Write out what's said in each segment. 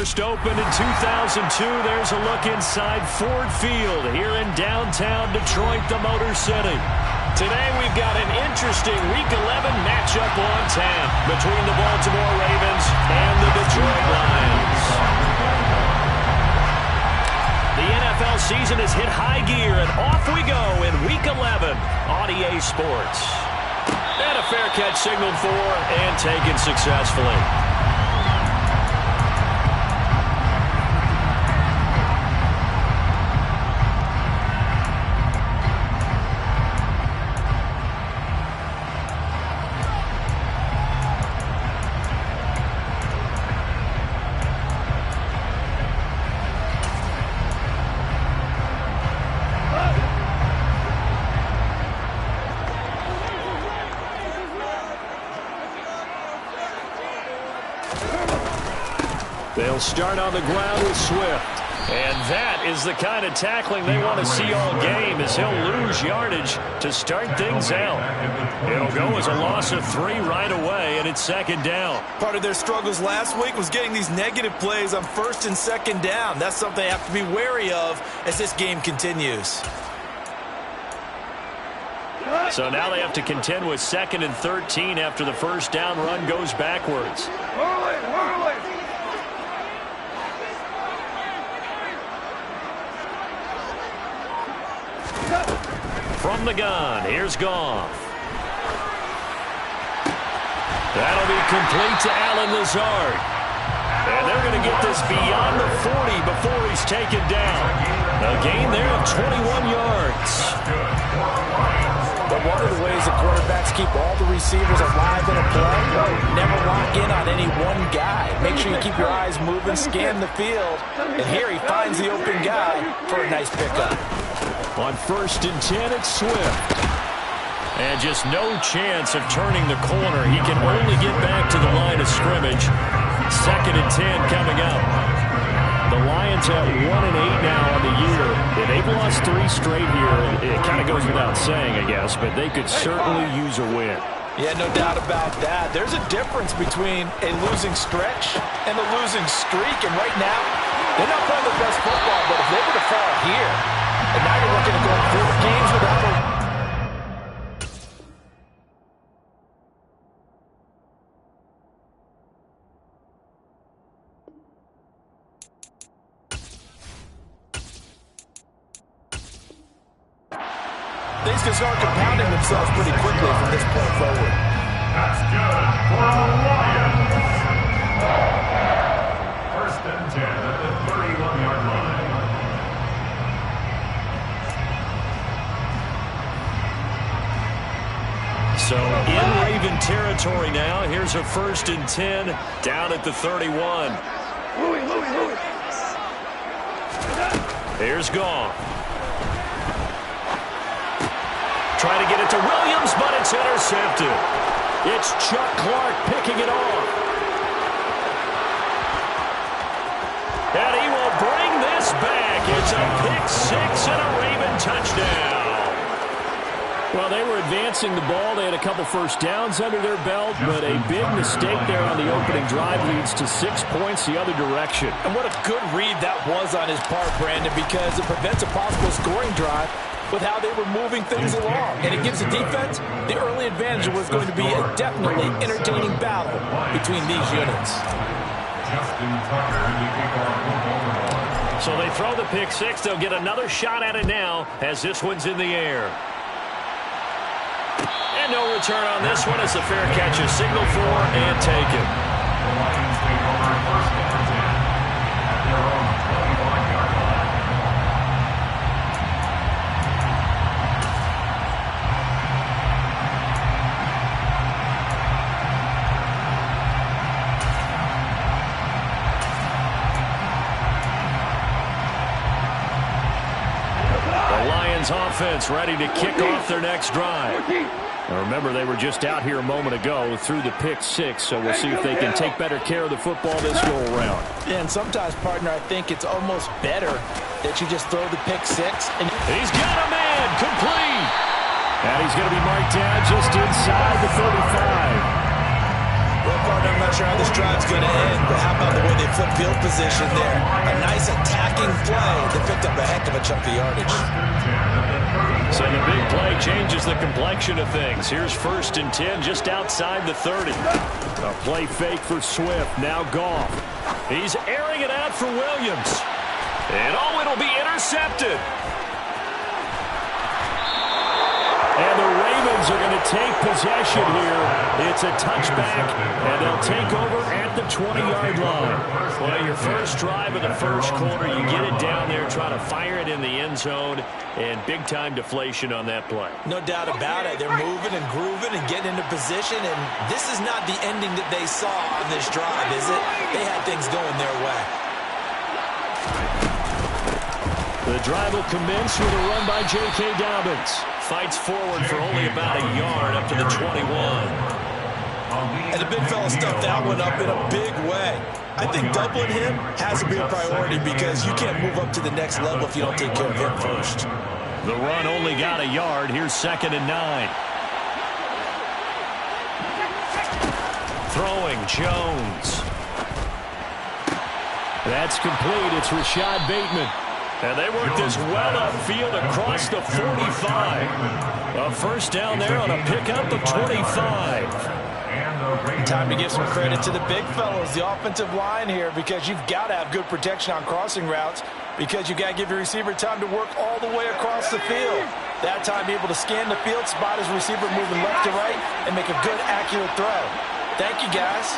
First opened in 2002. There's a look inside Ford Field here in downtown Detroit, the Motor City. Today we've got an interesting Week 11 matchup on tap between the Baltimore Ravens and the Detroit Lions. The NFL season has hit high gear, and off we go in Week 11 on EA Sports. And a fair catch signaled for and taken successfully. They'll start on the ground with Swift. And that is the kind of tackling they want to see all game, as he'll lose yardage to start things out. It'll go as a loss of 3 right away, and it's second down. Part of their struggles last week was getting these negative plays on first and second down. That's something they have to be wary of as this game continues. So now they have to contend with 2nd and 13 after the first down run goes backwards. From the gun, here's Goff. That'll be complete to Allen Lazard. And they're going to get this beyond the 40 before he's taken down. A gain there of 21 yards. But one of the ways the quarterbacks keep all the receivers alive in a play, never lock in on any one guy. Make sure you keep your eyes moving, scan the field. And here he finds the open guy for a nice pickup. On 1st and 10, it's Swift. And just no chance of turning the corner. He can only get back to the line of scrimmage. 2nd and 10 coming up. The Lions have 1-8 now on the year. And they've lost 3 straight here. It kind of goes without saying, I guess, but they could certainly use a win. Yeah, no doubt about that. There's a difference between a losing stretch and a losing streak. And right now, they're not playing the best football, but if they were to fall here, and now you're looking to go 4 games without a... Things can start compounding themselves pretty quickly from this point forward. That's good for the Lions. 1st and 10 at the 31-yard line. So in Raven territory now. Here's a 1st and 10 down at the 31. Here's Goff. Try to get it to Williams, but it's intercepted. It's Chuck Clark picking it off. And he will bring this back. It's a pick-6 and a Raven touchdown. Well, they were advancing the ball. They had a couple first downs under their belt, but a big mistake there on the opening drive leads to 6 points the other direction. And what a good read that was on his part, Brandon, because it prevents a possible scoring drive with how they were moving things along. And it gives the defense the early advantage of what's going to be a definitely entertaining battle between these units. So they throw the pick-6. They'll get another shot at it now as this one's in the air. And no return on this one as the fair catch is signaled for and taken. The Lions take over 1st and 10 at their own 25-yard line. Offense ready to kick off their next drive. Now remember, they were just out here a moment ago through the pick-6, so we'll see if they can take better care of the football this go-around. Yeah, and sometimes, partner, I think it's almost better that you just throw the pick-6. And he's got a man, complete. And he's going to be marked down just inside the 35. Well, and I'm not sure how this drive's going to end, but how about the way they flip field position there? A nice attacking play that picked up a heck of a chunk of yardage. So the big play changes the complexion of things. Here's 1st and 10 just outside the 30. A play fake for Swift. Now Goff. He's airing it out for Williams. And it'll be intercepted. And the Ravens are going to take possession here. It's a touchback, and they'll take over at the 20-yard line. Well, your first drive of the first quarter, you get it down there, try to fire it in the end zone, and big-time deflation on that play. No doubt about it. They're moving and grooving and getting into position, and this is not the ending that they saw on this drive, is it? They had things going their way. The drive will commence with a run by J.K. Dobbins. Fights forward for only about a yard up to the 21. And the big fella stuffed that one up in a big way. I think doubling him has to be a priority because you can't move up to the next level if you don't take care of him first. The run only got a yard. Here's 2nd and 9. Throwing Jones. That's complete. It's Rashad Bateman. And they work this well upfield across the 45. A first down there on a pickup of 25. Time to give some credit to the big fellas, the offensive line here, because you've got to have good protection on crossing routes because you've got to give your receiver time to work all the way across the field. That time, be able to scan the field, spot his receiver moving left to right, and make a good, accurate throw. Thank you, guys.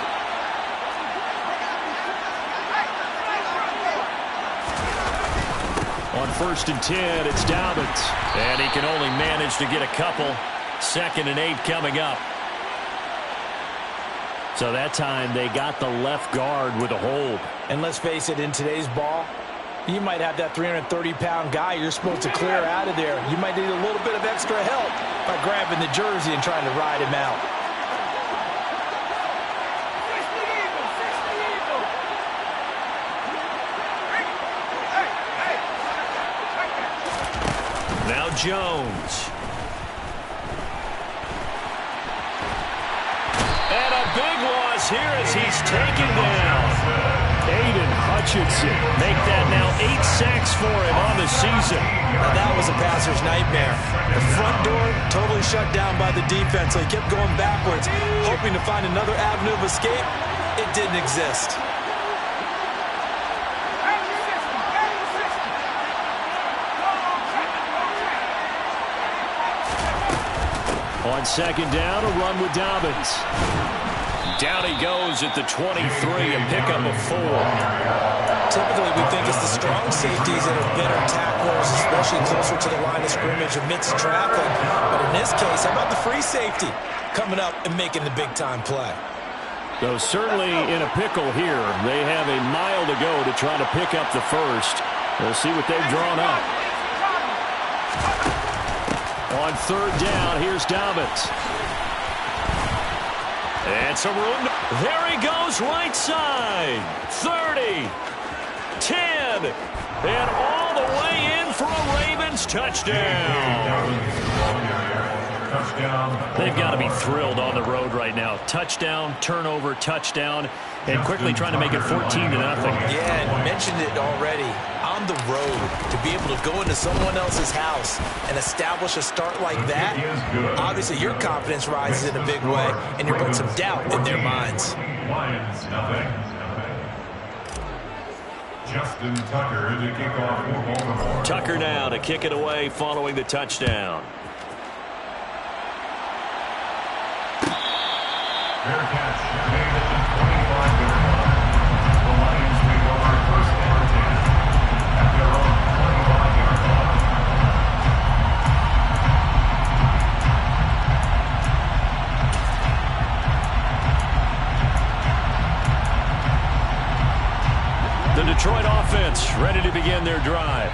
On 1st and 10, it's Dobbins. And he can only manage to get a couple. 2nd and 8 coming up. So that time they got the left guard with a hold. And let's face it, in today's ball, you might have that 330-pound guy you're supposed to clear out of there. You might need a little bit of extra help by grabbing the jersey and trying to ride him out. Now Jones. And a big loss here as he's taken down. Aiden Hutchinson make that now 8 sacks for him on the season. Now that was a passer's nightmare. The front door totally shut down by the defense, so he kept going backwards, hoping to find another avenue of escape. It didn't exist. On 2nd down, a run with Dobbins. Down he goes at the 23, a pickup of 4. Typically, we think it's the strong safeties that are better tacklers, especially closer to the line of scrimmage amidst traffic. But in this case, how about the free safety coming up and making the big-time play? So certainly in a pickle here. They have a mile to go to try to pick up the first. We'll see what they've drawn up. On 3rd down, here's Dobbins. And some room. There he goes, right side. 30, 10, and all the way in for a Ravens touchdown. They've got to be thrilled on the road right now. Touchdown, turnover, touchdown, and quickly trying to make it 14-0. Yeah, and mentioned it already. On the road, to be able to go into someone else's house and establish a start like that, obviously your confidence rises in a big way, and you're putting some doubt in their minds. Lions, nothing. Justin Tucker to kick off for Baltimore. Tucker now to kick it away following the touchdown. Fair catch made at the 25-yard line. The Lions make over 1st and 10 at their own 25-yard line. The Detroit offense ready to begin their drive.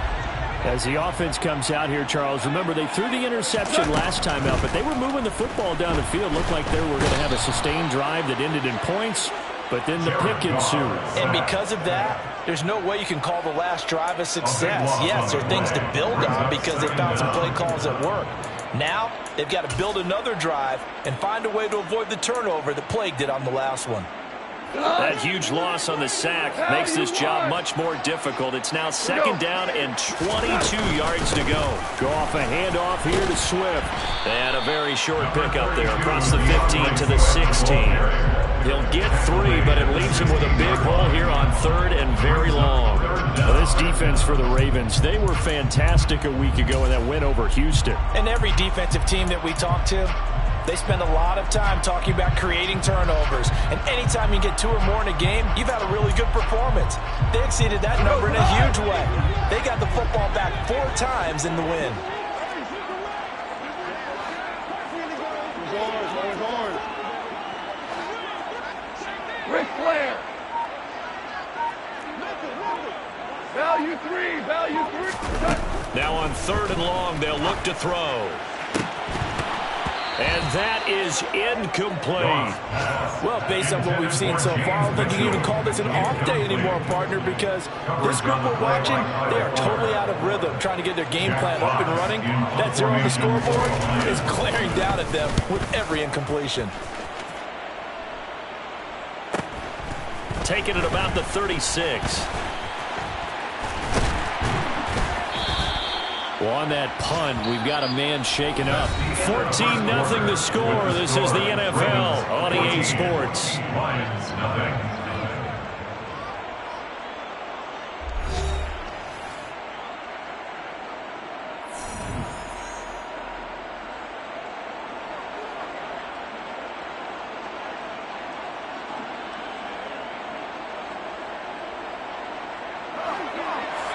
As the offense comes out here, Charles, remember they threw the interception last time out, but they were moving the football down the field. Looked like they were going to have a sustained drive that ended in points, but then the pick ensued. And because of that, there's no way you can call the last drive a success. Yes, there are things to build on because they found some play calls that work. Now, they've got to build another drive and find a way to avoid the turnover that plagued it on the last one. That huge loss on the sack makes this job much more difficult. It's now 2nd down and 22 yards to go. Go off a handoff here to Swift. And a very short pickup there across the 15 to the 16. He'll get 3, but it leaves him with a big hole here on 3rd and very long. Well, this defense for the Ravens, they were fantastic a week ago in that win over Houston. And every defensive team that we talk to, they spend a lot of time talking about creating turnovers. And anytime you get 2 or more in a game, you've had a really good performance. They exceeded that number in a huge way. They got the football back 4 times in the win. Ric Flair. Value 3, value 3. Now on 3rd and long, they'll look to throw. And that is incomplete. Well, based on what we've seen so far, I don't think you can even call this an off day anymore, partner, because this group we're watching, they are totally out of rhythm, trying to get their game plan up and running. That 0 on the scoreboard is glaring down at them with every incompletion. Taking it about the 36. Well, on that punt, we've got a man shaken up. 14-0 the score. This is the NFL on EA Sports. Lions, nothing.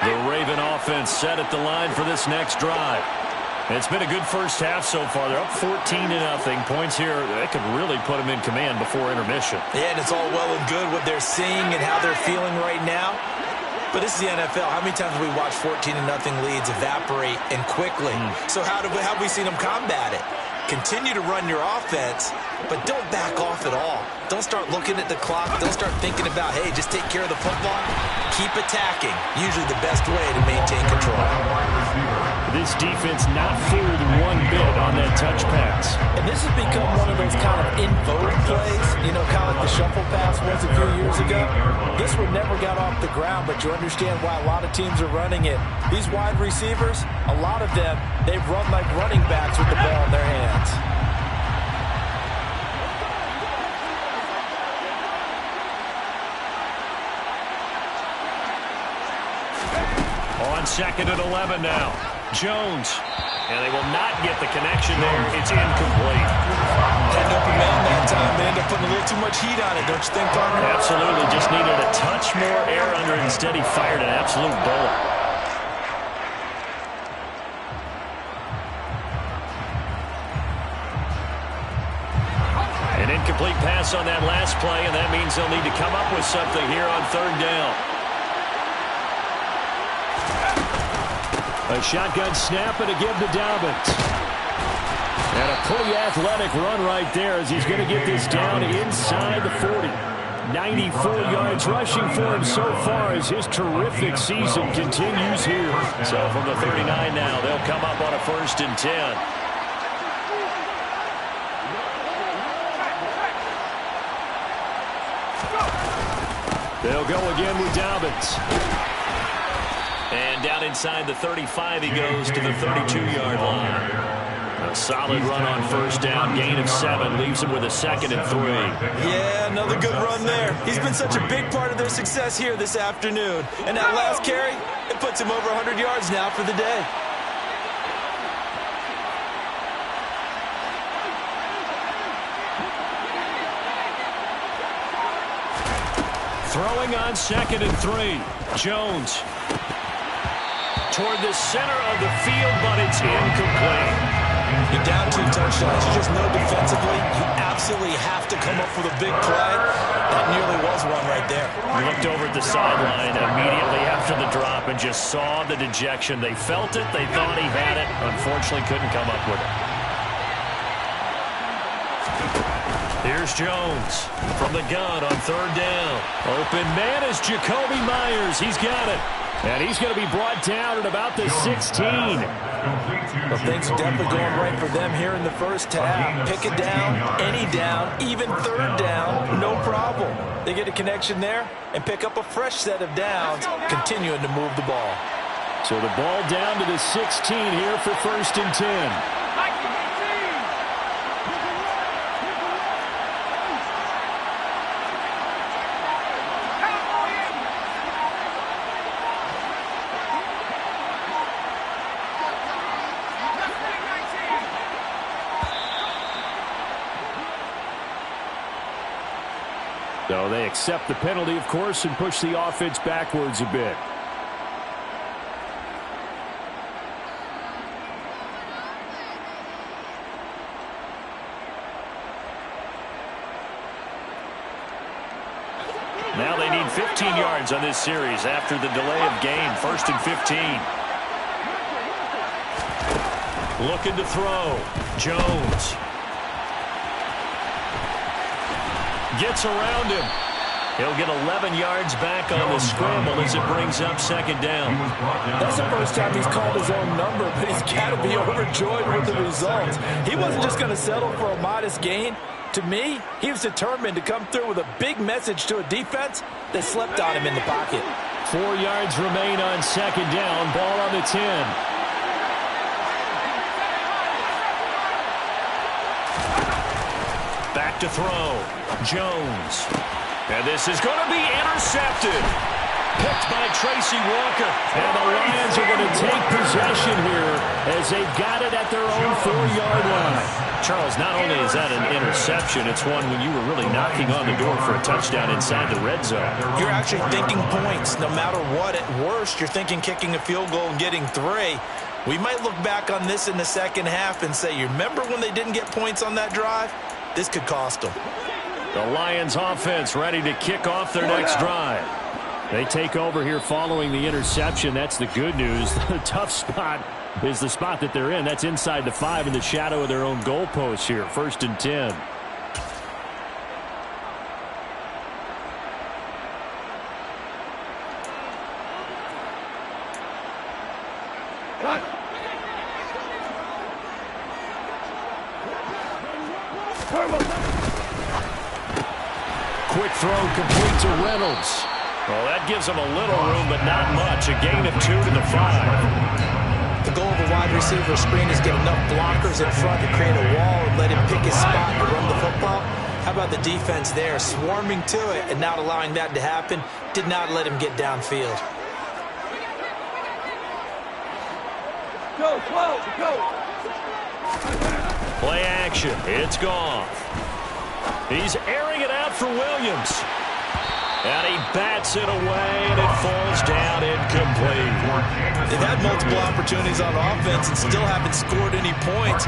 The Raven offense set at the line for this next drive. It's been a good first half so far. They're up 14-0. Points here, they could really put them in command before intermission. Yeah, and it's all well and good what they're seeing and how they're feeling right now. But this is the NFL. How many times have we watched 14-0 leads evaporate and quickly? So how have we seen them combat it? Continue to run your offense, but don't back off at all. Don't start looking at the clock. Don't start thinking about, hey, just take care of the football. Keep attacking. Usually the best way to maintain control. This defense not fooled one bit on that touch pass. And this has become one of those kind of in vogue plays, you know, kind of like the shuffle pass was a few years ago. This one never got off the ground, but you understand why a lot of teams are running it. These wide receivers, a lot of them, they run like running backs with the ball in their hands. On 2nd and 11 now. Jones. And they will not get the connection there. It's incomplete. Had an open man that time. They ended up putting a little too much heat on it, don't you think, partner? Absolutely. Just needed a touch more air under it. Instead, he fired an absolute bullet. An incomplete pass on that last play, and that means they'll need to come up with something here on 3rd down. A shotgun snap and a give to Dobbins. And a pretty athletic run right there as he's going to get this down inside the 40. 94 yards rushing for him so far as his terrific season continues here. So from the 39 now, they'll come up on a 1st and 10. They'll go again with Dobbins. And down inside the 35, he goes to the 32-yard line. A solid run on 1st down, gain of 7, leaves him with a 2nd and 3. Yeah, another good run there. He's been such a big part of their success here this afternoon. And that last carry, it puts him over 100 yards now for the day. Throwing on 2nd and 3. Jones. Toward the center of the field, but it's incomplete. You're down 2 touchdowns. You just know defensively, you absolutely have to come up with a big play. That nearly was one right there. He looked over at the sideline immediately after the drop and just saw the dejection. They felt it. They thought he had it. Unfortunately, couldn't come up with it. Here's Jones from the gun on 3rd down. Open man is Jacoby Myers. He's got it. And he's going to be brought down at about the 16. Well, things are definitely going right for them here in the first half. Pick it down, any down, even third down, no problem. They get a connection there and pick up a fresh set of downs, continuing to move the ball. So the ball down to the 16 here for 1st and 10. So they accept the penalty, of course, and push the offense backwards a bit. Now they need 15 yards on this series after the delay of game. 1st and 15. Looking to throw. Jones. Gets around him. He'll get 11 yards back on the scramble as it brings up 2nd down. That's the first time he's called his own number, but he's got to be overjoyed with the results. He wasn't just going to settle for a modest gain. To me, he was determined to come through with a big message to a defense that slept on him in the pocket. 4 yards remain on 2nd down. Ball on the 10. Back to throw. Jones. And this is going to be intercepted. Picked by Tracy Walker. And the Lions are going to take possession here as they've got it at their own 4-yard line. Charles, not only is that an interception, it's one when you were really knocking on the door for a touchdown inside the red zone. You're actually thinking points. No matter what, at worst, you're thinking kicking a field goal and getting 3. We might look back on this in the second half and say, you remember when they didn't get points on that drive? This could cost them. The Lions offense ready to kick off their next drive. They take over here following the interception. That's the good news. The tough spot is the spot that they're in. That's inside the 5 in the shadow of their own goalpost here. 1st and 10. Quick throw complete to Reynolds. Well, that gives him a little room, but not much. A gain of 2 to the 5. The goal of a wide receiver screen is get enough blockers in front to create a wall and let him pick his spot to run the football. How about the defense there, swarming to it and not allowing that to happen? Did not let him get downfield. Go, go. Play action. It's gone. He's airing it out for Williams. And he bats it away, and it falls down incomplete. They've had multiple opportunities on offense and still haven't scored any points.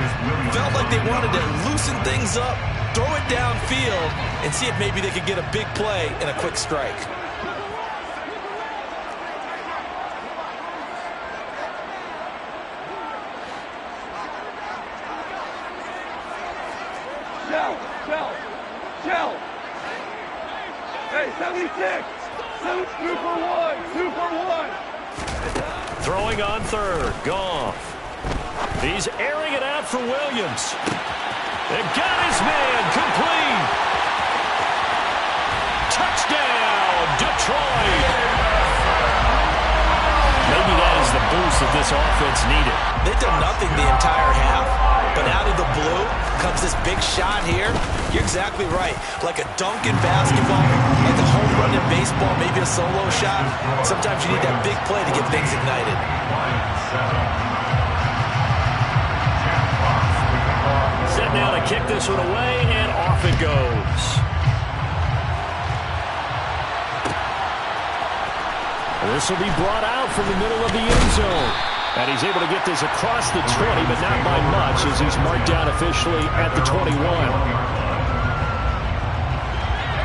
Felt like they wanted to loosen things up, throw it downfield, and see if maybe they could get a big play and a quick strike. Shell. Hey, 76. 2 for 1. 2 for 1. Throwing on 3rd. Goff. He's airing it out for Williams. They got his man. Complete. Touchdown, Detroit. Maybe that is the boost that this offense needed. They've done nothing the entire half, but out of the blue comes this big shot here. You're exactly right. Like a dunk in basketball, like a home run in baseball, maybe a solo shot. Sometimes you need that big play to get things ignited. Set now to kick this one away, and off it goes. This will be brought out from the middle of the end zone. And he's able to get this across the 20, but not by much as he's marked down officially at the 21.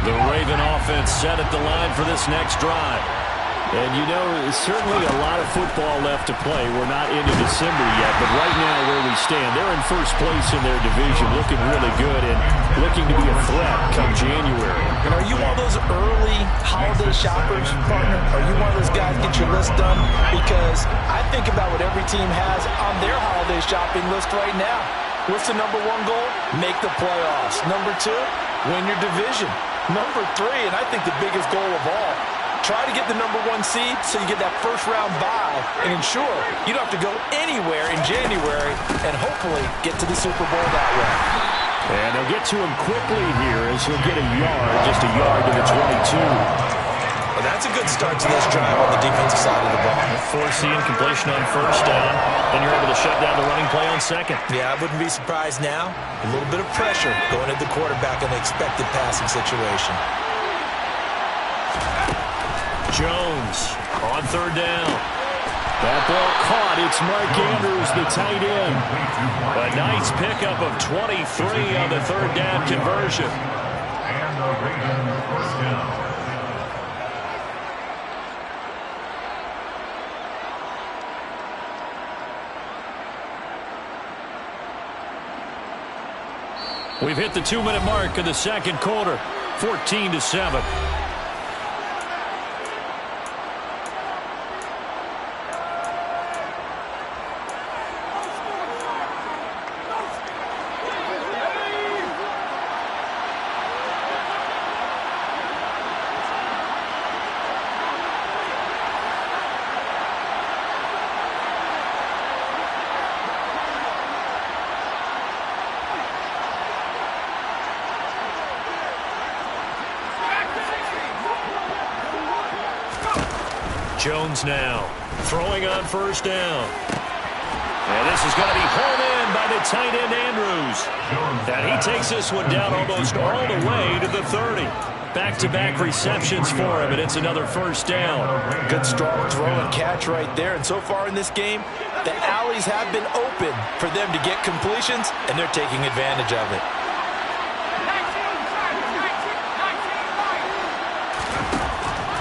The Raven offense set at the line for this next drive. And, you know, certainly a lot of football left to play. We're not into December yet, but right now where we stand, they're in first place in their division, looking really good and looking to be a threat come January. And are you one of those early holiday shoppers, partner? Are you one of those guys get your list done? Because I think about what every team has on their holiday shopping list right now. What's the number one goal? Make the playoffs. Number two, win your division. Number three, and I think the biggest goal of all, try to get the number one seed so you get that first-round bye and ensure you don't have to go anywhere in January and hopefully get to the Super Bowl that way. And they'll get to him quickly here as he'll get a yard, just a yard to the 22. Well, that's a good start to this drive on the defensive side of the ball. Forcing completion on first down, and you're able to shut down the running play on second. Yeah, I wouldn't be surprised now. A little bit of pressure going at the quarterback in the expected passing situation. Jones on third down. That ball caught. It's Mark Andrews, the tight end. A nice pickup of 23 on the third down conversion. And the Ravens first down. We've hit the 2-minute mark of the second quarter, 14-7. Jones now throwing on first down. And this is going to be hauled in by the tight end Andrews. And he takes this one down almost all the way to the 30. Back-to-back receptions for him, and it's another first down. Good strong throw and catch right there. And so far in this game, the alleys have been open for them to get completions, and they're taking advantage of it.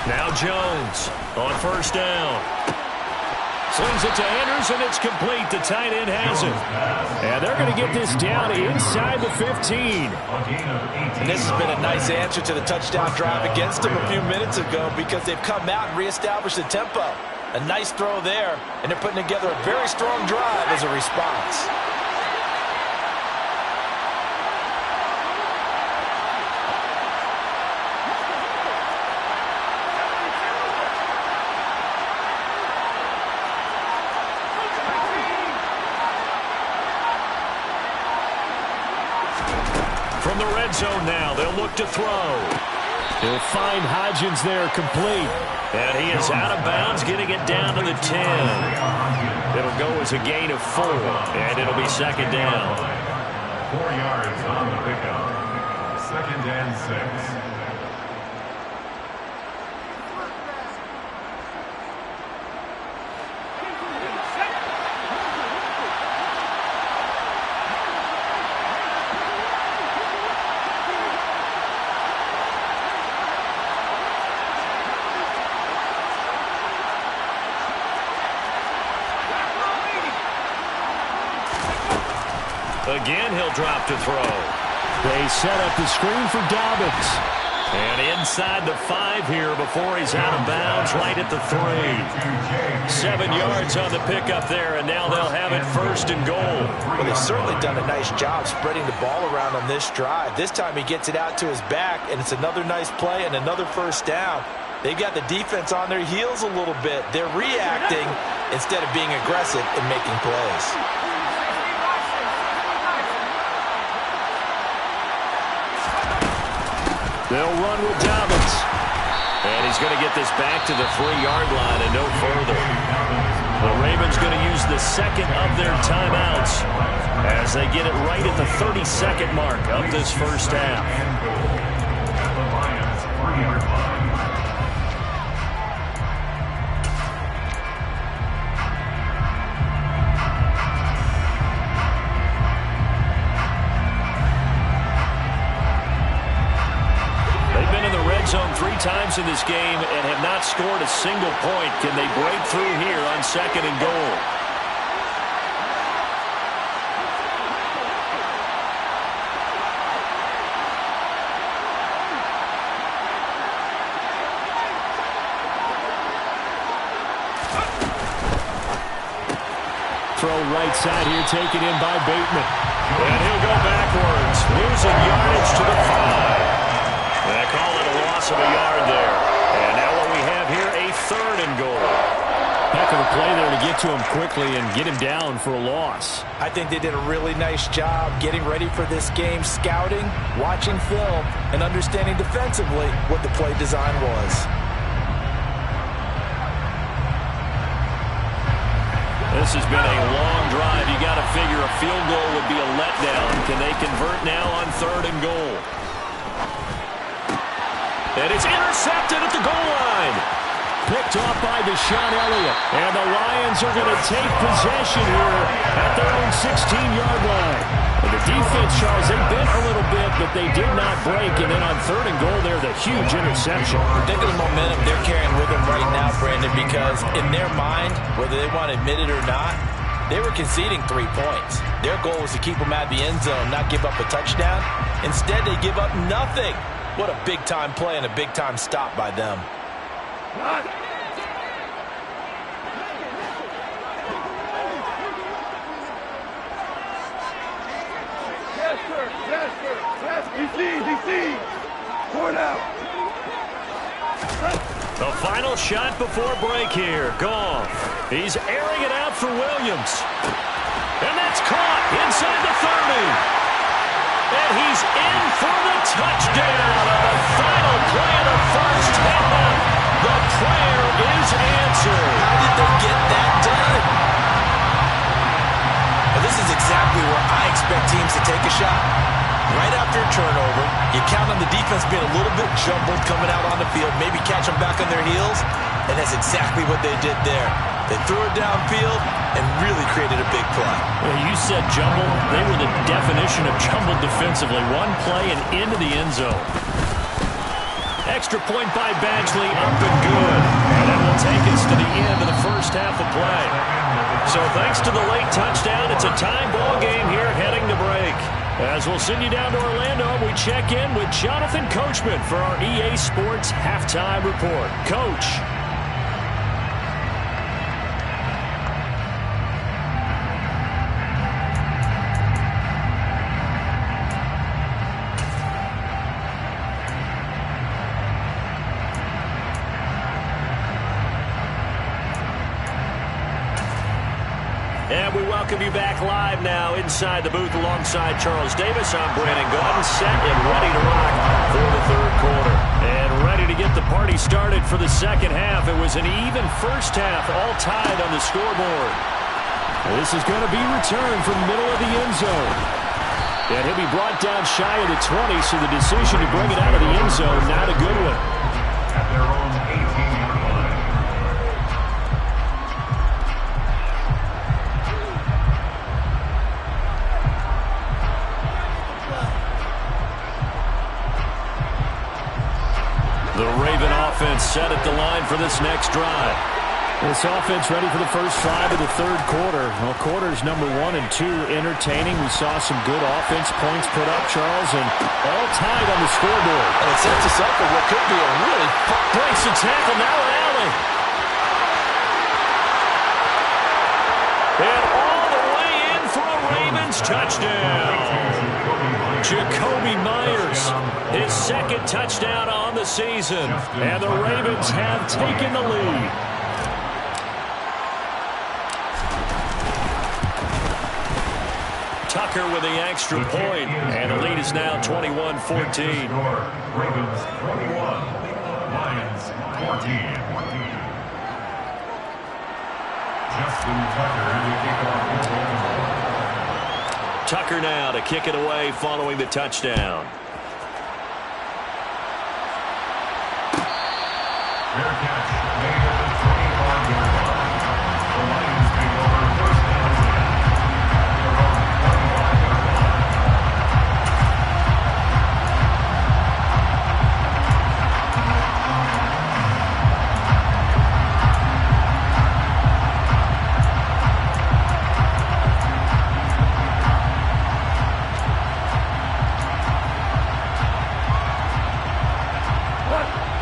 Now Jones on first down. Slings it to Andrews, and it's complete. The tight end has it. And they're going to get this down inside the 15. And this has been a nice answer to the touchdown drive against them a few minutes ago because they've come out and reestablished the tempo. A nice throw there, and they're putting together a very strong drive as a response. From the red zone now, they'll look to throw. He'll find Hodgins there complete. And he is out of bounds, getting it down to the 10. It'll go as a gain of 4, and it'll be second down. 4 yards on the pickup. Second and 6. Again, he'll drop to throw. They set up the screen for Dobbins. And inside the 5 here before he's out of bounds, right at the 3. 7 yards on the pickup there, and now they'll have it first and goal. Well, they've certainly done a nice job spreading the ball around on this drive. This time he gets it out to his back, and it's another nice play and another first down. They've got the defense on their heels a little bit. They're reacting instead of being aggressive and making plays. They'll run with Dobbins. And he's going to get this back to the 3-yard line and no further. The Ravens going to use the second of their timeouts as they get it right at the 32nd mark of this first half. The Lions 3-yard line. Zone 3 times times in this game and have not scored a single point. Can they break through here on 2nd and goal? Throw right side here, taken in by Bateman. And he'll go backwards, losing yardage to the 5. They call it a loss of a yard there. And now what we have here, a 3rd and goal. Heck of a play there to get to him quickly and get him down for a loss. I think they did a really nice job getting ready for this game, scouting, watching film, and understanding defensively what the play design was. This has been a long drive. You got to figure a field goal would be a letdown. Can they convert now on 3rd and goal? And it's intercepted at the goal line. Picked off by Deshaun Elliott. And the Lions are going to take possession here at their own 16-yard line. And the defense, Charles, they bent a little bit, but they did not break. And then on 3rd and goal there, the huge interception. Think of the momentum they're carrying with them right now, Brandon, because in their mind, whether they want to admit it or not, they were conceding 3 points. Their goal was to keep them out of the end zone, not give up a touchdown. Instead, they give up nothing. What a big-time play and a big-time stop by them. Yes, sir. Yes, sir. Yes, he sees. Point out. The final shot before break here. Goff. He's airing it out for Williams. And that's caught inside the 30. And he's in for the touchdown on the final play of the first half. The prayer is answered. How did they get that done? Well, this is exactly where I expect teams to take a shot. Right after a turnover, you count on the defense being a little bit jumbled coming out on the field, maybe catch them back on their heels, and that's exactly what they did there. They threw it downfield and really created a big play. Well, you said jumbled. They were the definition of jumbled defensively. One play and into the end zone. Extra point by Badgley, up and good. And that will take us to the end of the first half of play. So thanks to the late touchdown, it's a tie ball game here heading to break. As we'll send you down to Orlando, we check in with Jonathan Coachman for our EA Sports Halftime Report. Coach. And we welcome you back live now inside the booth alongside Charles Davis. I'm Brandon Gaudin, set and ready to rock for the 3rd quarter. And ready to get the party started for the 2nd half. It was an even first half, all tied on the scoreboard. This is going to be returned from the middle of the end zone. And he'll be brought down shy of the 20, so the decision to bring it out of the end zone, not a good one. At their own 18-yard line. The Raven offense set at the line for this next drive. This offense ready for the first drive of the 3rd quarter. Well, quarters number 1 and 2 entertaining. We saw some good offense points put up, Charles, and all tied on the scoreboard. And it sets us up for what could be a really Breaks the tackle, now an alley. And all the way in for a Ravens touchdown. Jacoby Myers, his 2nd touchdown on the season. And the Ravens have taken the lead. Tucker with the extra point, and the lead is now 21-14. Ravens 21, Lions 14. Justin Tucker to kick off. Tucker now to kick it away following the touchdown. Fair catch made at the 25-yard line. The Lions take over first and 10.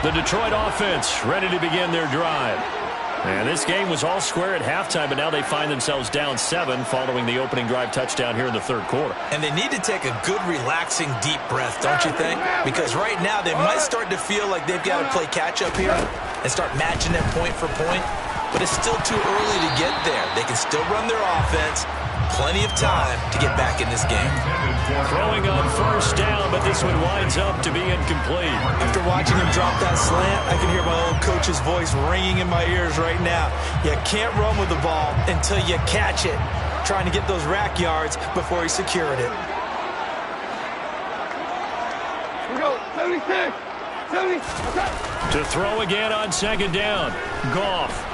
The Detroit offense ready to begin their drive. And this game was all square at halftime, but now they find themselves down 7 following the opening drive touchdown here in the third quarter. And they need to take a good, relaxing, deep breath, don't you think? Because right now they might start to feel like they've got to play catch-up here and start matching them point for point. But it's still too early to get there. They can still run their offense. Plenty of time to get back in this game. Throwing on first down, but this one winds up to be incomplete. After watching him drop that slant, I can hear my old coach's voice ringing in my ears right now. You can't run with the ball until you catch it. Trying to get those rack yards before he secured it. Here we go. 76. 70. Okay. To throw again on second down. Goff.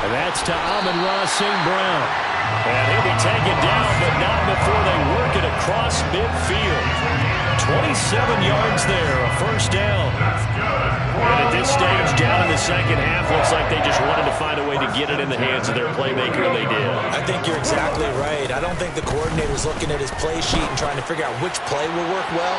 And that's to Amon-Ra St. Brown. And he'll be taken down, but not before they work it across midfield. 27 yards there, a first down. And at this stage, down in the second half, looks like they just wanted to find a way to get it in the hands of their playmaker, and they did. I think you're exactly right. I don't think the coordinator's looking at his play sheet and trying to figure out which play will work well.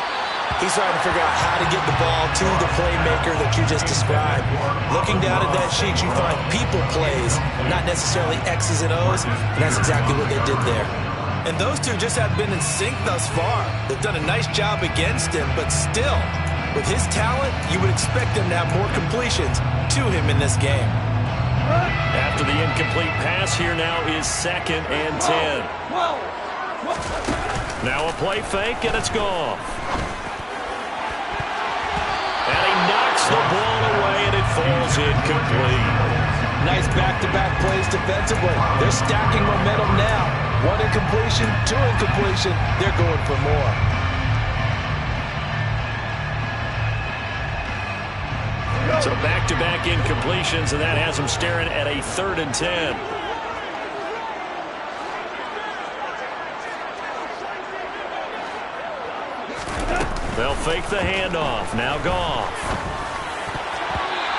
He's trying to figure out how to get the ball to the playmaker that you just described. Looking down at that sheet, you find people plays, not necessarily X's and O's, and that's exactly what they did there. And those two just have been in sync thus far. They've done a nice job against him, but still, with his talent, you would expect them to have more completions to him in this game. After the incomplete pass, here now is 2nd and 10. Now a play fake, and it's gone. And he knocks the ball away, and it falls incomplete. Nice back-to-back plays defensively. They're stacking momentum now. 1 incompletion, 2 incompletion. They're going for more. So back-to-back incompletions, and that has them staring at a 3rd and 10. They'll fake the handoff. Now Goff.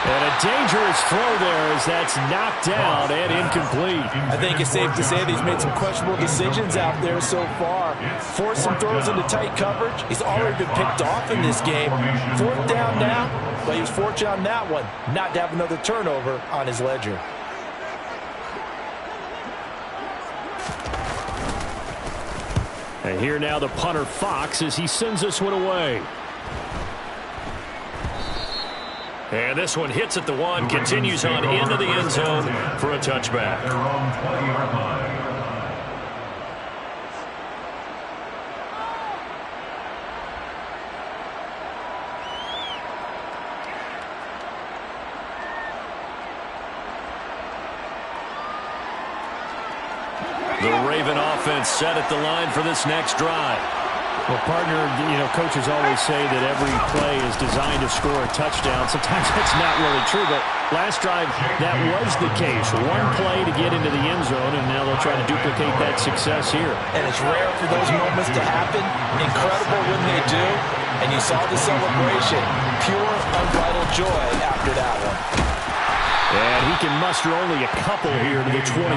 And a dangerous throw there as that's knocked down and incomplete. I think it's safe to say that he's made some questionable decisions out there so far. Forced some throws into tight coverage. He's already been picked off in this game. 4th down now, but he was fortunate on that one not to have another turnover on his ledger. And here now the punter Fox as he sends this one away. And this one hits at the 1, continues on into the end zone for a touchback. Their own 20-yard line. The Raven offense set at the line for this next drive. Well, partner, coaches always say that every play is designed to score a touchdown. Sometimes that's not really true, but last drive, that was the case. 1 play to get into the end zone, and now they'll try to duplicate that success here. And it's rare for those moments to happen. Incredible when they do. And you saw the celebration. Pure, unbridled joy after that one. And he can muster only a couple here to the 24.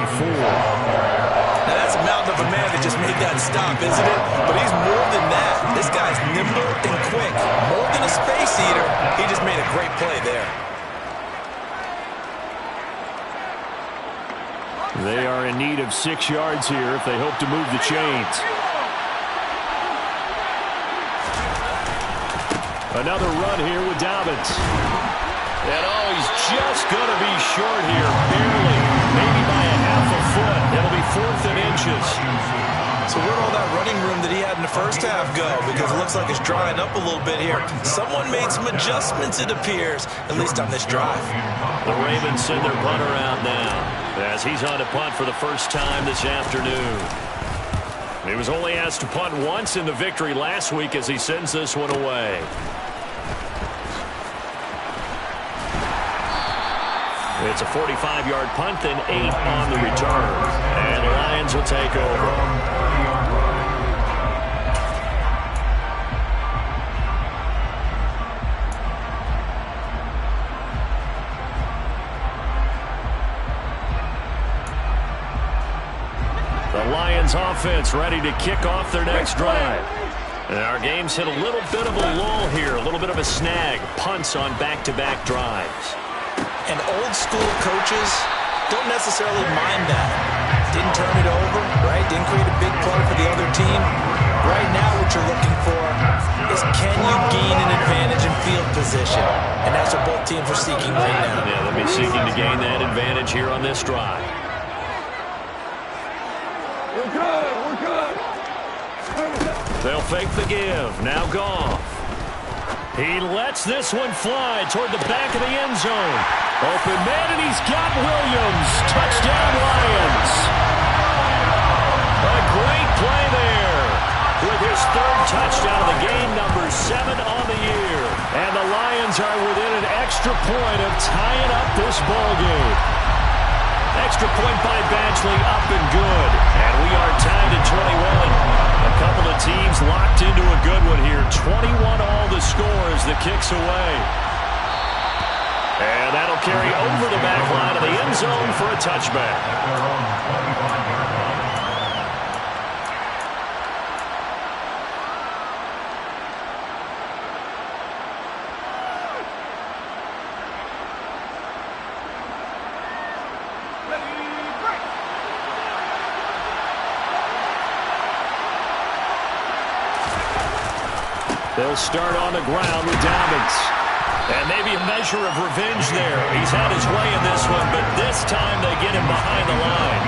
Now that's a mountain of a man that just made that stop, isn't it? But he's more than that. This guy's nimble and quick. More than a space eater. He just made a great play there. They are in need of 6 yards here if they hope to move the chains. Another run here with Dobbins. And he's just going to be short here, barely, maybe by a half a foot. It'll be 4th and inches. So where'd all that running room that he had in the first half go? Because it looks like it's drying up a little bit here. Someone made some adjustments, it appears, at least on this drive. The Ravens send their punter out now as he's on to punt for the first time this afternoon. He was only asked to punt once in the victory last week as he sends this one away. It's a 45-yard punt, then 8 on the return. And the Lions will take over. The Lions offense ready to kick off their next drive. And our game's hit a little bit of a lull here, a little bit of a snag. Punts on back-to-back drives. And old-school coaches don't necessarily mind that. Didn't turn it over, right? Didn't create a big play for the other team. Right now what you're looking for is can you gain an advantage in field position? And that's what both teams are seeking right now. Yeah, they'll be seeking to gain that advantage here on this drive. We're good. We're good. They'll fake the give. Now Goff. He lets this one fly toward the back of the end zone. Open man, and he's got Williams. Touchdown, Lions. A great play there with his third touchdown of the game, number 7 on the year. And the Lions are within an extra point of tying up this ball game. Extra point by Badgley, up and good. And we are tied at 21. A couple of teams locked into a good one here. 21 all the score as the kick's away. And that'll carry over the back line of the end zone for a touchback. They'll start on the ground with Dobbins. And maybe a measure of revenge there. He's had his way in this one, but this time they get him behind the line.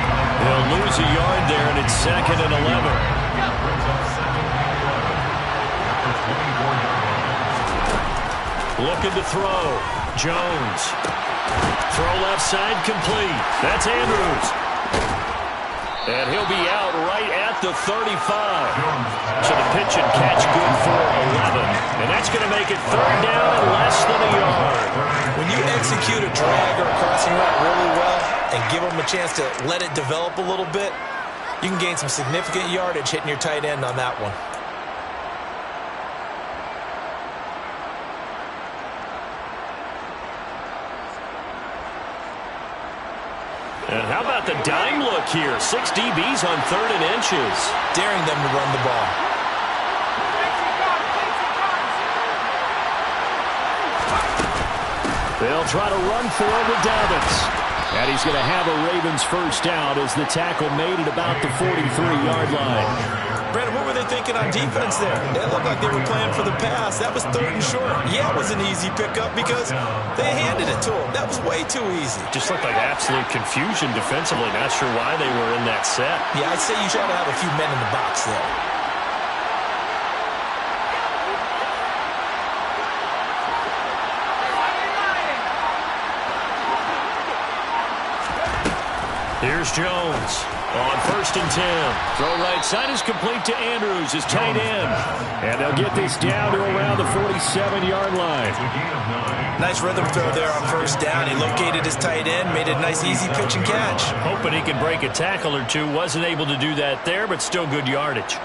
They'll lose a yard there, and it's 2nd and 11. Looking to throw. Jones. Throw left side complete. That's Andrews. And he'll be out right at the 35. So the pitch and catch good for 11. And that's going to make it 3rd down and less than a yard. When you execute a drag or a crossing route really well and give them a chance to let it develop a little bit, you can gain some significant yardage hitting your tight end on that one. And how about the dime look here? 6 DBs on 3rd and inches. Daring them to run the ball. They'll try to run for it with Dobbins. And he's going to have a Ravens first down as the tackle made at about the 43-yard line. Brandon, what were they thinking on defense there? It looked like they were playing for the pass. That was 3rd and short. Yeah, it was an easy pickup because they handed it to him. That was way too easy. Just looked like absolute confusion defensively. Not sure why they were in that set. Yeah, I'd say you should have a few men in the box there. Here's Jones on 1st and 10. Throw right side is complete to Andrews, his tight end. And they'll get this down to around the 47-yard line. Nice rhythm throw there on 1st down. He located his tight end, made a nice easy pitch and catch. Hoping he could break a tackle or two. Wasn't able to do that there, but still good yardage.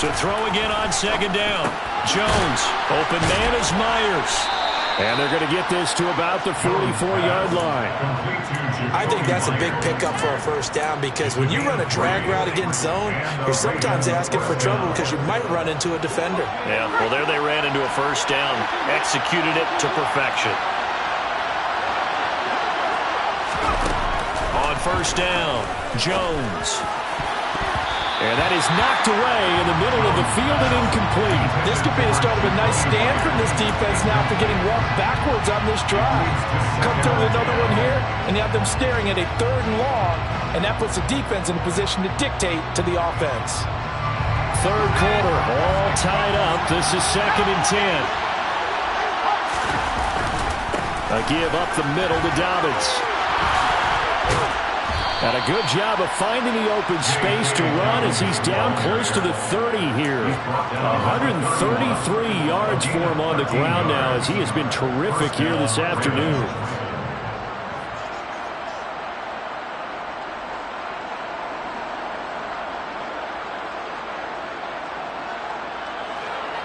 To throw again on 2nd down. Jones, open man is Myers. And they're going to get this to about the 44-yard line. I think that's a big pickup for a 1st down because when you run a drag route against zone, you're sometimes asking for trouble because you might run into a defender. Yeah, well, there they ran into a 1st down. Executed it to perfection. On 1st down, Jones. And that is knocked away in the middle of the field and incomplete. This could be the start of a nice stand from this defense now after getting walked backwards on this drive. Come through with another one here, and you have them staring at a 3rd and long, and that puts the defense in a position to dictate to the offense. 3rd quarter, all tied up. This is 2nd and 10. A give up the middle to Dobbins. And a good job of finding the open space to run as he's down close to the 30 here. 133 yards for him on the ground now as he has been terrific here this afternoon.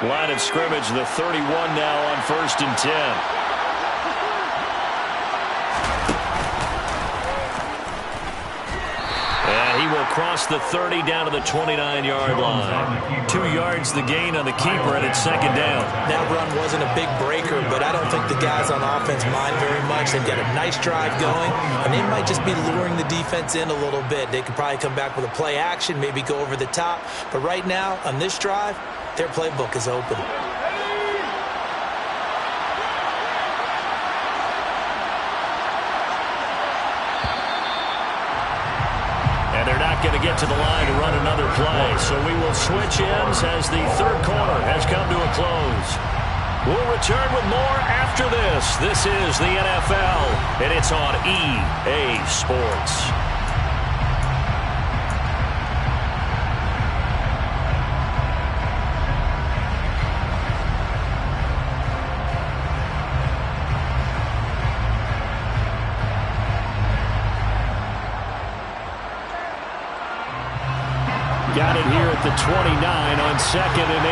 Line of scrimmage, the 31 now on 1st and 10. And he will cross the 30 down to the 29-yard line. 2 yards the gain on the keeper, and it's 2nd down. That run wasn't a big breaker, but I don't think the guys on offense mind very much. They've got a nice drive going, and they might just be luring the defense in a little bit. They could probably come back with a play action, maybe go over the top. But right now, on this drive, their playbook is open. And they're not going to get to the line to run another play. So we will switch ends as the 3rd quarter has come to a close. We'll return with more after this. This is the NFL, and it's on EA Sports. Got it here at the 29 on 2nd and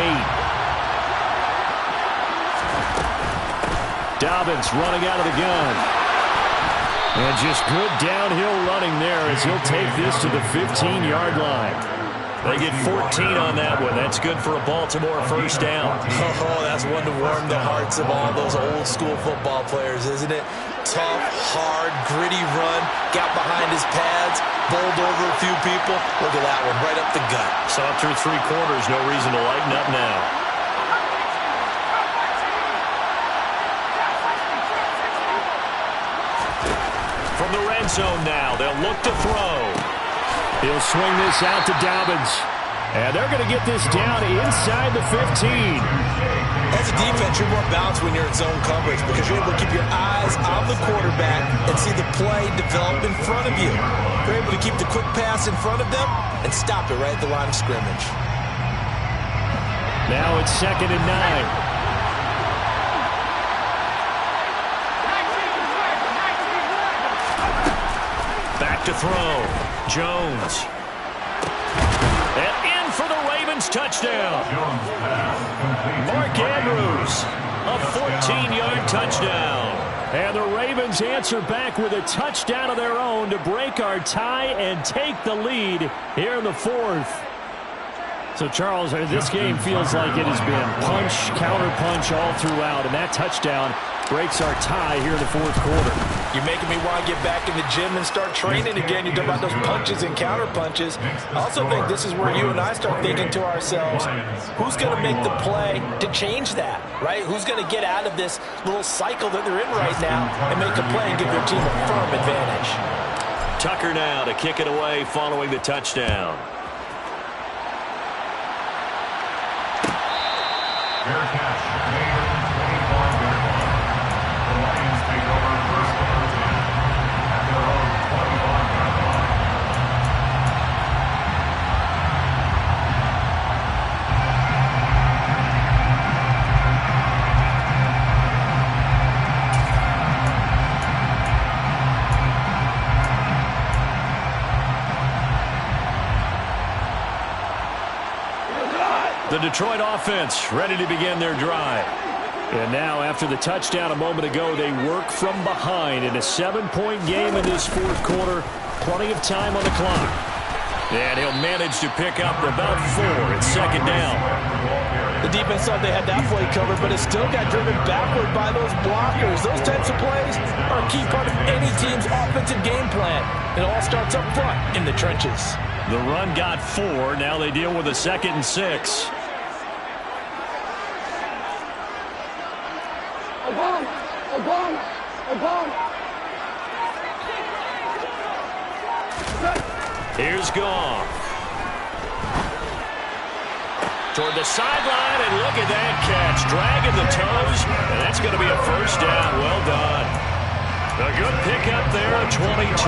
8. Dobbins running out of the gun. And just good downhill running there as he'll take this to the 15-yard line. They get 14 on that one. That's good for a Baltimore 1st down. Oh, that's one to warm the hearts of all those old-school football players, isn't it? Tough, hard, gritty run. Got behind his pads, bowled over a few people. Look at that one, right up the gut. Saw through 3 quarters. No reason to lighten up now. From the red zone now, they'll look to throw. He'll swing this out to Dobbins. And they're going to get this down inside the 15. As a defense, you're more balanced when you're in zone coverage because you're able to keep your eyes on the quarterback and see the play develop in front of you. You're able to keep the quick pass in front of them and stop it right at the line of scrimmage. Now it's 2nd and 9. Back to throw. Jones. And in for the Ravens touchdown. Mark Andrews, a 14-yard touchdown. And the Ravens answer back with a touchdown of their own to break our tie and take the lead here in the 4th. So, Charles, this game feels like it has been punch, counter-punch all throughout, and that touchdown breaks our tie here in the 4th quarter. You're making me want to get back in the gym and start training again. You talk about those punches and counter-punches. I also think this is where you and I start thinking to ourselves, who's going to make the play to change that, right? Who's going to get out of this little cycle that they're in right now and make a play and give their team a firm advantage? Tucker now to kick it away following the touchdown. Fair catch. Made at the 25-yard line. The Lions take over 1st and 10 at their own 25-yard line. The Detroit offense ready to begin their drive. And now, after the touchdown a moment ago, they work from behind in a 7-point game in this 4th quarter. Plenty of time on the clock. And he'll manage to pick up about 4 at 2nd down. The defense thought they had that play covered, but it still got driven backward by those blockers. Those types of plays are a key part of any team's offensive game plan. It all starts up front in the trenches. The run got 4. Now they deal with a 2nd and 6. Here's Goff. Toward the sideline, and look at that catch. Dragging the toes, and that's going to be a 1st down. Well done. A good pickup there at 22.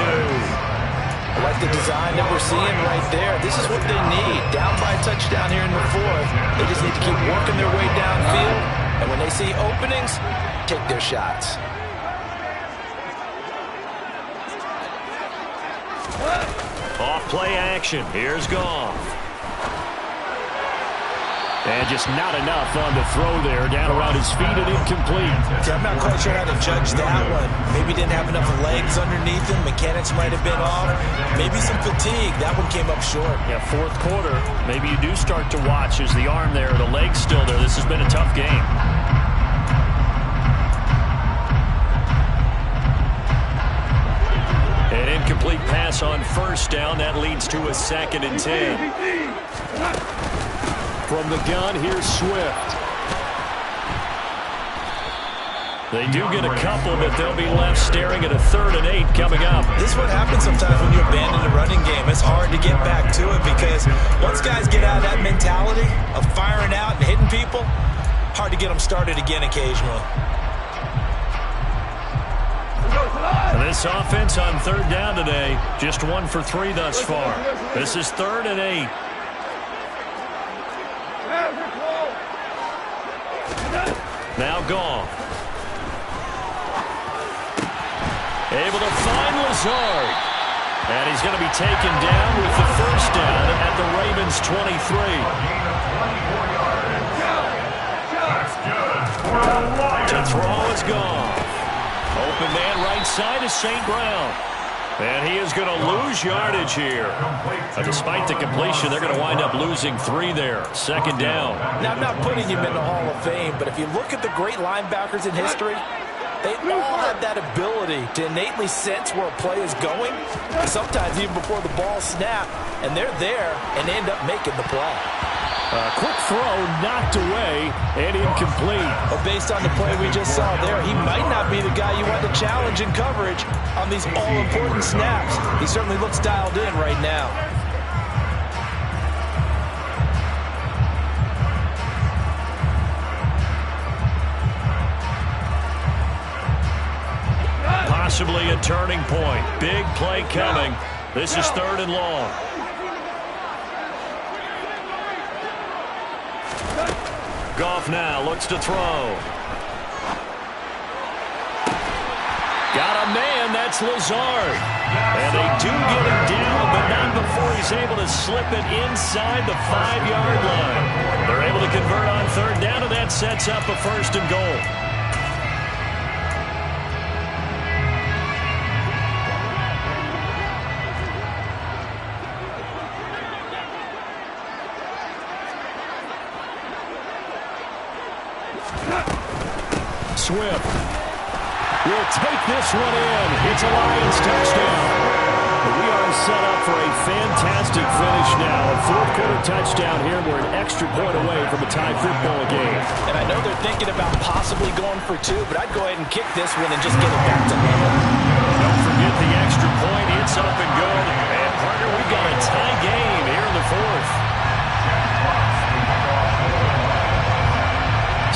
I like the design that we're seeing right there. This is what they need. Down by a touchdown here in the 4th. They just need to keep working their way downfield. And when they see openings, take their shots. Off play action. Here's Goff. And just not enough on the throw there. Down around his feet and incomplete. See, I'm not quite sure how to judge that one. Maybe didn't have enough legs underneath him. Mechanics might have been off. Maybe some fatigue. That one came up short. Yeah, fourth quarter. Maybe you do start to watch as the arm there, the leg's still there. This has been a tough game. An incomplete pass on first down. That leads to a 2nd and 10. From the gun, here's Swift. They do get a couple, but they'll be left staring at a 3rd and 8 coming up. This is what happens sometimes when you abandon the running game. It's hard to get back to it because once guys get out of that mentality of firing out and hitting people, hard to get them started again occasionally. This offense on 3rd down today, just 1 for 3 thus far. This is 3rd and 8. Now gone. Able to find Lazard. And he's going to be taken down with the 1st down at the Ravens 23. To throw is gone. Open man right side is St. Brown. And he is going to lose yardage here. Despite the completion, they're going to wind up losing 3 there. 2nd down. Now, I'm not putting him in the Hall of Fame, but if you look at the great linebackers in history, they all have that ability to innately sense where a play is going, sometimes even before the ball snapped, and they're there and end up making the play. Quick throw, knocked away, and incomplete. But based on the play we just saw there, he might not be the guy you want to challenge in coverage on these all-important snaps. He certainly looks dialed in right now. Possibly a turning point. Big play coming. This is 3rd and long. Goff now looks to throw. Got a man, that's Lazard. And they do get him down, but not before he's able to slip it inside the 5-yard line. They're able to convert on 3rd down, and that sets up a 1st and goal. Swift will take this one in. It's a Lions touchdown. We are set up for a fantastic finish now. A 4th quarter touchdown here. We're an extra point away from a tie football game. And I know they're thinking about possibly going for 2, but I'd go ahead and kick this one and just get it back to level. Don't forget the extra point. It's up and good. And, partner, we've got a tie game here in the 4th.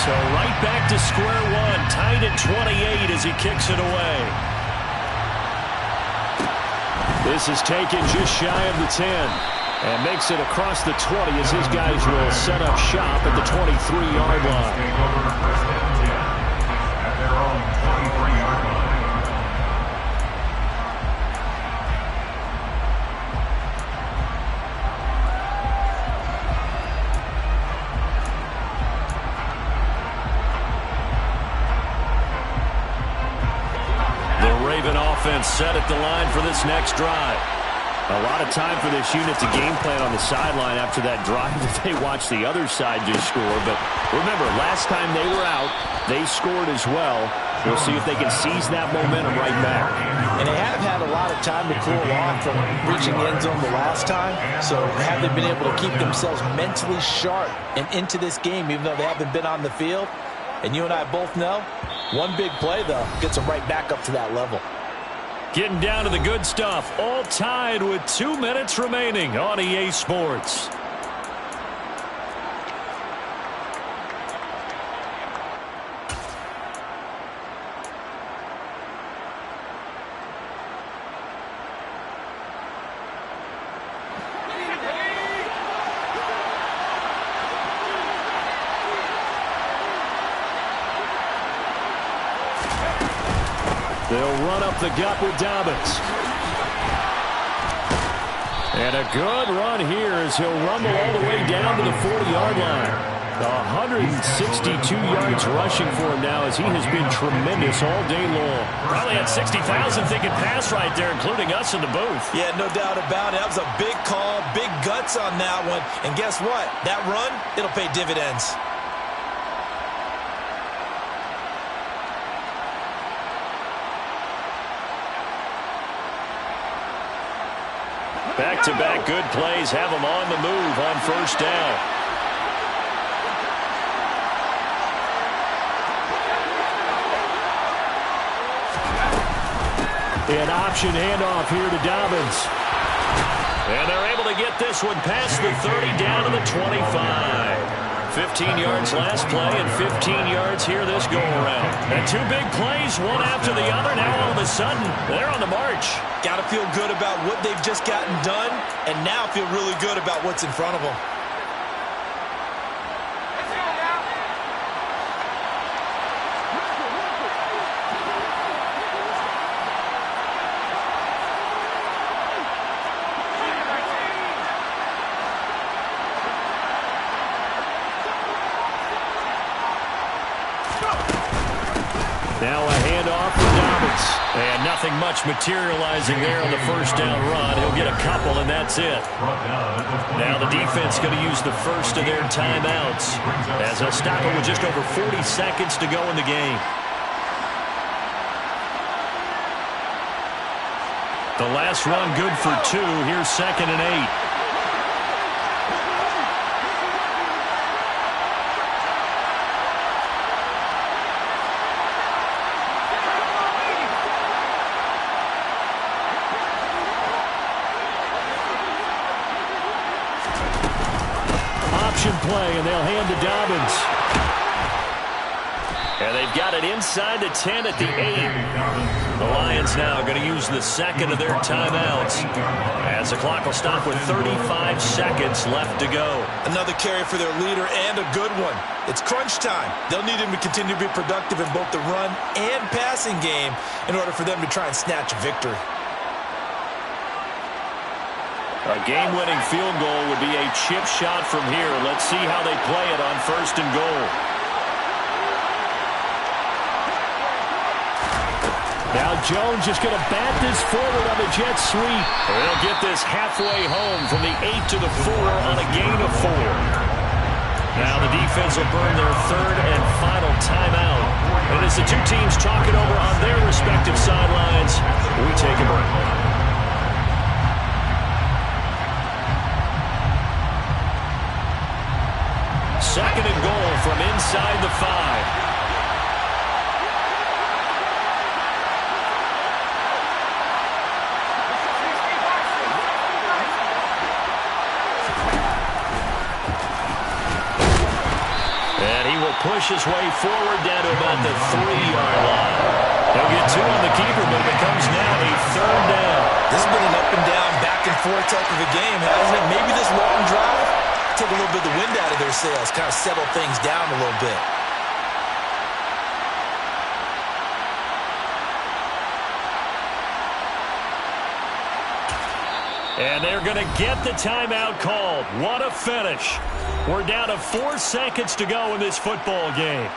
So right back to square one, tied at 28 as he kicks it away. This is taken just shy of the 10 and makes it across the 20 as his guys will set up shop at the 23-yard line. At their own 23-yard line. Offense set at the line for this next drive. A lot of time for this unit to game plan on the sideline after that drive that they watched the other side just score. But remember, last time they were out, they scored as well. We'll see if they can seize that momentum right back. And they have had a lot of time to cool off from reaching the end zone the last time. So have they been able to keep themselves mentally sharp and into this game, even though they haven't been on the field? And you and I both know, one big play, though, gets them right back up to that level. Getting down to the good stuff. All tied with 2 minutes remaining on EA Sports. They'll run up the gut with Dobbins. And a good run here as he'll rumble all the way down to the 40-yard line. 162 yards rushing for him now as he has been tremendous all day long. Probably had 60,000 thinking pass right there, including us in the booth. Yeah, no doubt about it. That was a big call, big guts on that one. And guess what? That run, it'll pay dividends. Back-to-back good plays have them on the move on first down. An option handoff here to Dobbins. And they're able to get this one past the 30 down to the 25. 15 yards last play and 15 yards here this go-around. And two big plays, one after the other. Now all of a sudden, they're on the march. Got to feel good about what they've just gotten done, and now feel really good about what's in front of them. Now a handoff for Dobbins. And nothing much materializing there on the first down run. He'll get a couple, and that's it. Now the defense going to use the first of their timeouts as they'll stop it with just over 40 seconds to go in the game. The last run good for 2. Here's 2nd and 8. Play, and they'll hand to Dobbins. And they've got it inside the 10 at the 8. The Lions now going to use the second of their timeouts as the clock will stop with 35 seconds left to go. Another carry for their leader and a good one. It's crunch time. They'll need him to continue to be productive in both the run and passing game in order for them to try and snatch a victory. A game-winning field goal would be a chip shot from here. Let's see how they play it on 1st and goal. Now Jones just going to bat this forward on the jet sweep. They'll get this halfway home from the 8 to the 4 on a gain of 4. Now the defense will burn their 3rd and final timeout. And as the two teams talk it over on their respective sidelines, we take a break. Second and goal from inside the 5. And he will push his way forward down to about the 3-yard line. He'll get 2 on the keeper, but it becomes now a 3rd down. This has been an up and down, back and forth type of a game, hasn't it? Maybe this long drive take a little bit of the wind out of their sails, kind of settle things down a little bit. And they're going to get the timeout called. What a finish. We're down to 4 seconds to go in this football game.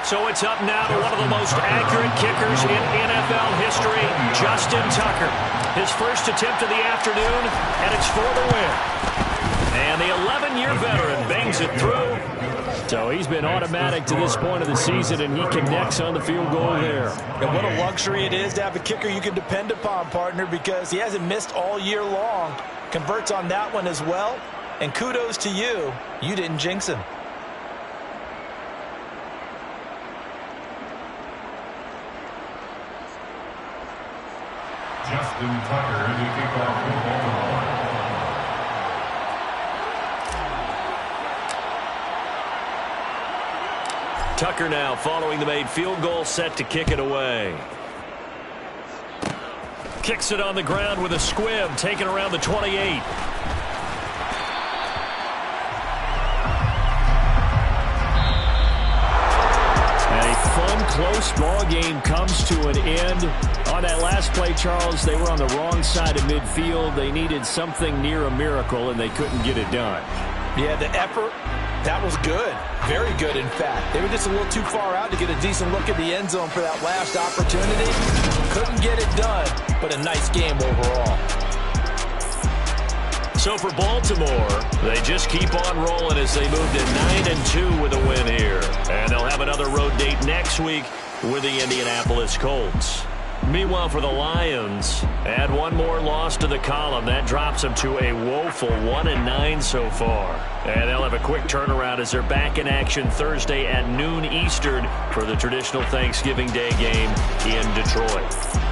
So it's up now to one of the most accurate kickers in NFL history, Justin Tucker. His first attempt of the afternoon, and it's for the win. And the 11-year veteran bangs it through. So he's been automatic to this point of the season, and he connects on the field goal there. And what a luxury it is to have a kicker you can depend upon, partner, because he hasn't missed all year long. Converts on that one as well. And kudos to you. You didn't jinx him. Justin Tucker to kick off the ball. Tucker now following the made field goal, set to kick it away. Kicks it on the ground with a squib, taken around the 28. And he fun, close ball game comes to an end. On that last play, Charles, they were on the wrong side of midfield. They needed something near a miracle, and they couldn't get it done. Yeah, the effort, that was good. Very good, in fact. They were just a little too far out to get a decent look at the end zone for that last opportunity. Couldn't get it done, but a nice game overall. So for Baltimore, they just keep on rolling as they move to 9-2 with a win here. And they'll have another road date next week with the Indianapolis Colts. Meanwhile, for the Lions, add one more loss to the column. That drops them to a woeful 1-9 so far. And they'll have a quick turnaround as they're back in action Thursday at noon Eastern for the traditional Thanksgiving Day game in Detroit.